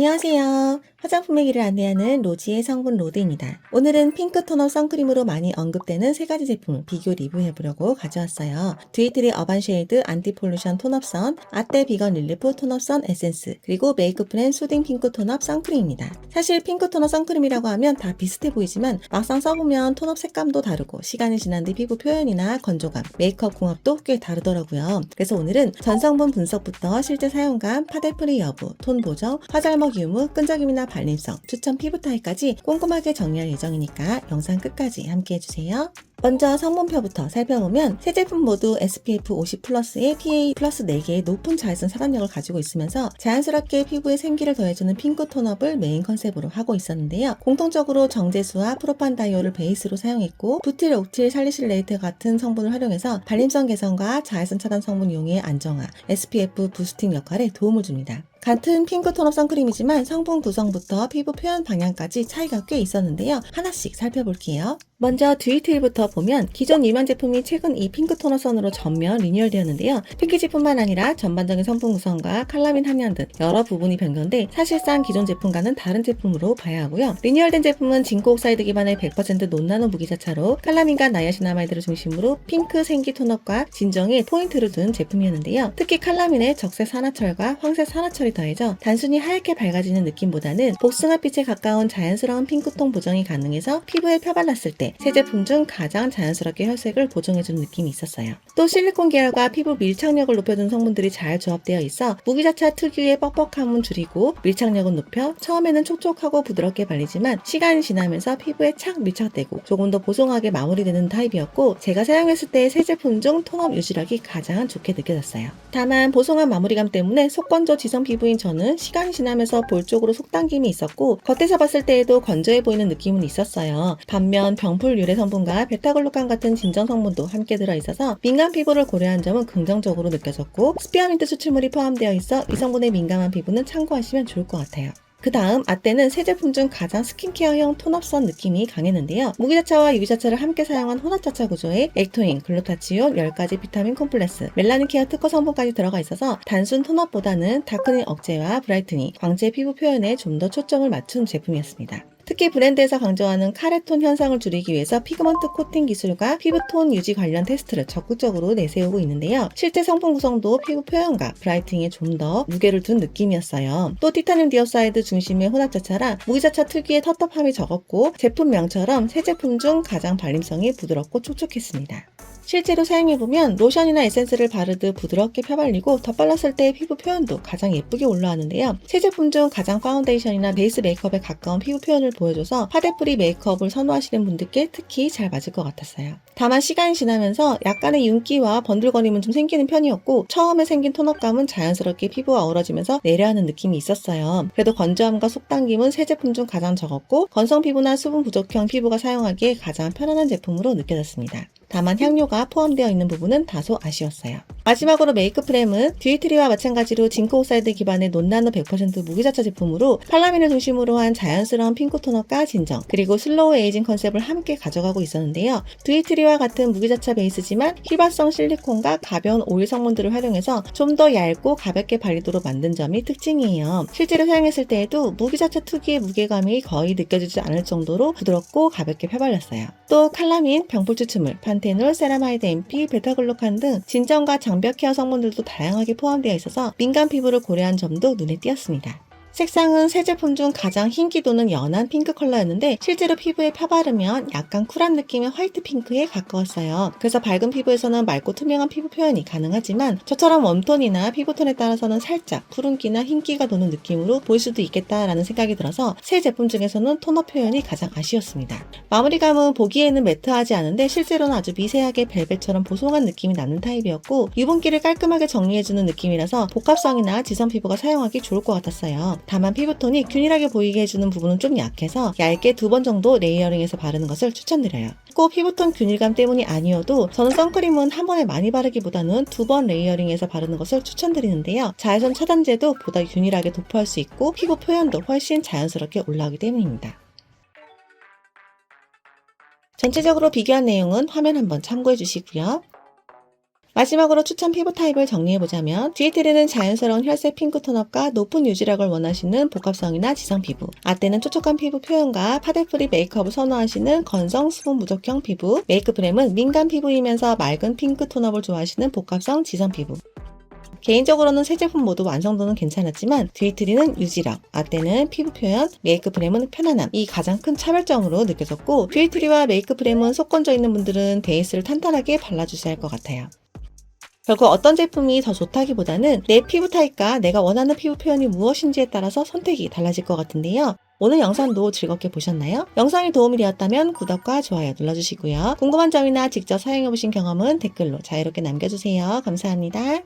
안녕하세요. 화장품의 길을 안내하는 로지의 성분 로드입니다. 오늘은 핑크 톤업 선크림으로 많이 언급되는 세 가지 제품을 비교 리뷰해보려고 가져왔어요. 듀이트리 어반 쉐이드 안티폴루션 톤업선, 아떼 비건 릴리프 톤업선 에센스, 그리고 메이크업 브랜드 수딩 핑크 톤업 선크림입니다. 사실 핑크 톤업 선크림이라고 하면 다 비슷해 보이지만 막상 써보면 톤업 색감도 다르고 시간이 지난 뒤 피부 표현이나 건조감, 메이크업 궁합도 꽤 다르더라고요. 그래서 오늘은 전성분 분석부터 실제 사용감, 파데프리 여부, 톤 보정, 화잘먹 유무, 끈적임이나 발림성, 추천 피부 타입까지 꼼꼼하게 정리할 예정이니까 영상 끝까지 함께 해주세요. 먼저 성분표부터 살펴보면 세 제품 모두 SPF 50+의 PA+ 4개의 높은 자외선 차단력을 가지고 있으면서 자연스럽게 피부에 생기를 더해주는 핑크 톤업을 메인 컨셉으로 하고 있었는데요. 공통적으로 정제수와 프로판다이올을 베이스로 사용했고 부틸, 옥틸, 살리실레이트 같은 성분을 활용해서 발림성 개선과 자외선 차단 성분 용해의 안정화, SPF 부스팅 역할에 도움을 줍니다. 같은 핑크 톤업 선크림이지만 성분 구성부터 피부 표현 방향까지 차이가 꽤 있었는데요. 하나씩 살펴볼게요. 먼저 듀이트리부터 보면 기존 유명 제품이 최근 이 핑크 톤업 선으로 전면 리뉴얼되었는데요. 패키지뿐만 아니라 전반적인 성분 구성과 칼라민 함량 등 여러 부분이 변경돼 사실상 기존 제품과는 다른 제품으로 봐야 하고요. 리뉴얼된 제품은 징크 옥사이드 기반의 100% 논나노 무기자차로 칼라민과 나이아신아마이드를 중심으로 핑크 생기 톤업과 진정에 포인트를 둔 제품이었는데요. 특히 칼라민의 적색 산화철과 황색 산화철이 더해져 단순히 하얗게 밝아지는 느낌보다는 복숭아빛에 가까운 자연스러운 핑크톤 보정이 가능해서 피부에 펴발랐을 때 세 제품 중 가장 자연스럽게 혈색을 보정해주는 느낌이 있었어요. 또 실리콘 계열과 피부 밀착력을 높여준 성분들이 잘 조합되어 있어 무기자차 특유의 뻑뻑함은 줄이고 밀착력은 높여 처음에는 촉촉하고 부드럽게 발리지만 시간이 지나면서 피부에 착 밀착되고 조금 더 보송하게 마무리되는 타입이었고 제가 사용했을 때 세 제품 중 톤업 유지력이 가장 좋게 느껴졌어요. 다만 보송한 마무리감 때문에 속건조 지성 피부인 저는 시간이 지나면서 볼 쪽으로 속당김이 있었고 겉에서 봤을 때에도 건조해 보이는 느낌은 있었어요. 반면 병풀 유래 성분과 베타글루칸 같은 진정 성분도 함께 들어있어서 민감 피부를 고려한 점은 긍정적으로 느껴졌고 스피어민트 추출물이 포함되어 있어 이 성분에 민감한 피부는 참고하시면 좋을 것 같아요. 그 다음 아떼는 세 제품 중 가장 스킨케어형 톤업선 느낌이 강했는데요. 무기자차와 유기자차를 함께 사용한 혼합자차 구조의 액토인, 글루타치온, 10가지 비타민 콤플렉스, 멜라닌 케어 특허 성분까지 들어가 있어서 단순 톤업보다는 다크닝 억제와 브라이트닝, 광채 피부 표현에 좀 더 초점을 맞춘 제품이었습니다. 특히 브랜드에서 강조하는 카레톤 현상을 줄이기 위해서 피그먼트 코팅 기술과 피부톤 유지 관련 테스트를 적극적으로 내세우고 있는데요. 실제 성분 구성도 피부 표현과 브라이팅에 좀 더 무게를 둔 느낌이었어요. 또 티타늄 디오사이드 중심의 혼합자차라 무기자차 특유의 텁텁함이 적었고 제품명처럼 세 제품 중 가장 발림성이 부드럽고 촉촉했습니다. 실제로 사용해보면 로션이나 에센스를 바르듯 부드럽게 펴발리고 덧발랐을 때의 피부 표현도 가장 예쁘게 올라왔는데요. 세 제품 중 가장 파운데이션이나 베이스 메이크업에 가까운 피부 표현을 보여줘서 파데프리 메이크업을 선호하시는 분들께 특히 잘 맞을 것 같았어요. 다만 시간이 지나면서 약간의 윤기와 번들거림은 좀 생기는 편이었고 처음에 생긴 톤업감은 자연스럽게 피부와 어우러지면서 내려앉는 느낌이 있었어요. 그래도 건조함과 속당김은 세 제품 중 가장 적었고 건성 피부나 수분 부족형 피부가 사용하기에 가장 편안한 제품으로 느껴졌습니다. 다만 향료가 포함되어 있는 부분은 다소 아쉬웠어요. 마지막으로 메이크업 프렘은 듀이트리와 마찬가지로 징크 옥사이드 기반의 논나노 100% 무기자차 제품으로 칼라민을 중심으로 한 자연스러운 핑크 톤업과 진정, 그리고 슬로우 에이징 컨셉을 함께 가져가고 있었는데요. 듀이트리와 같은 무기자차 베이스지만 휘발성 실리콘과 가벼운 오일 성분들을 활용해서 좀 더 얇고 가볍게 발리도록 만든 점이 특징이에요. 실제로 사용했을 때에도 무기자차 특유의 무게감이 거의 느껴지지 않을 정도로 부드럽고 가볍게 펴발렸어요. 또 칼라민, 병풀 추출물, 판테놀, 세라마이드 MP, 베타글루칸 등 진정과 장벽 케어 성분들도 다양하게 포함되어 있어서 민감 피부를 고려한 점도 눈에 띄었습니다. 색상은 세 제품 중 가장 흰기 도는 연한 핑크 컬러였는데 실제로 피부에 펴바르면 약간 쿨한 느낌의 화이트 핑크에 가까웠어요. 그래서 밝은 피부에서는 맑고 투명한 피부 표현이 가능하지만 저처럼 웜톤이나 피부톤에 따라서는 살짝 푸른기나 흰기가 도는 느낌으로 보일 수도 있겠다라는 생각이 들어서 세 제품 중에서는 톤업 표현이 가장 아쉬웠습니다. 마무리감은 보기에는 매트하지 않은데 실제로는 아주 미세하게 벨벳처럼 보송한 느낌이 나는 타입이었고 유분기를 깔끔하게 정리해주는 느낌이라서 복합성이나 지성 피부가 사용하기 좋을 것 같았어요. 다만 피부톤이 균일하게 보이게 해주는 부분은 좀 약해서 얇게 2번 정도 레이어링해서 바르는 것을 추천드려요. 꼭 피부톤 균일감 때문이 아니어도 저는 선크림은 한 번에 많이 바르기보다는 2번 레이어링해서 바르는 것을 추천드리는데요. 자외선 차단제도 보다 균일하게 도포할 수 있고 피부 표현도 훨씬 자연스럽게 올라오기 때문입니다. 전체적으로 비교한 내용은 화면 한번 참고해 주시고요. 마지막으로 추천 피부 타입을 정리해보자면 듀이트리는 자연스러운 혈색 핑크 톤업과 높은 유지력을 원하시는 복합성이나 지성 피부, 아떼는 촉촉한 피부 표현과 파데프리 메이크업을 선호하시는 건성 수분 부족형 피부, 메이크프렘은 민감 피부이면서 맑은 핑크 톤업을 좋아하시는 복합성 지성 피부. 개인적으로는 세 제품 모두 완성도는 괜찮았지만 듀이트리는 유지력, 아떼는 피부 표현, 메이크프렘은 편안함, 이 가장 큰 차별점으로 느껴졌고 듀이트리와 메이크프렘은 속 건져 있는 분들은 베이스를 탄탄하게 발라주셔야 할 것 같아요. 결국 어떤 제품이 더 좋다기보다는 내 피부 타입과 내가 원하는 피부 표현이 무엇인지에 따라서 선택이 달라질 것 같은데요. 오늘 영상도 즐겁게 보셨나요? 영상이 도움이 되었다면 구독과 좋아요 눌러주시고요. 궁금한 점이나 직접 사용해보신 경험은 댓글로 자유롭게 남겨주세요. 감사합니다.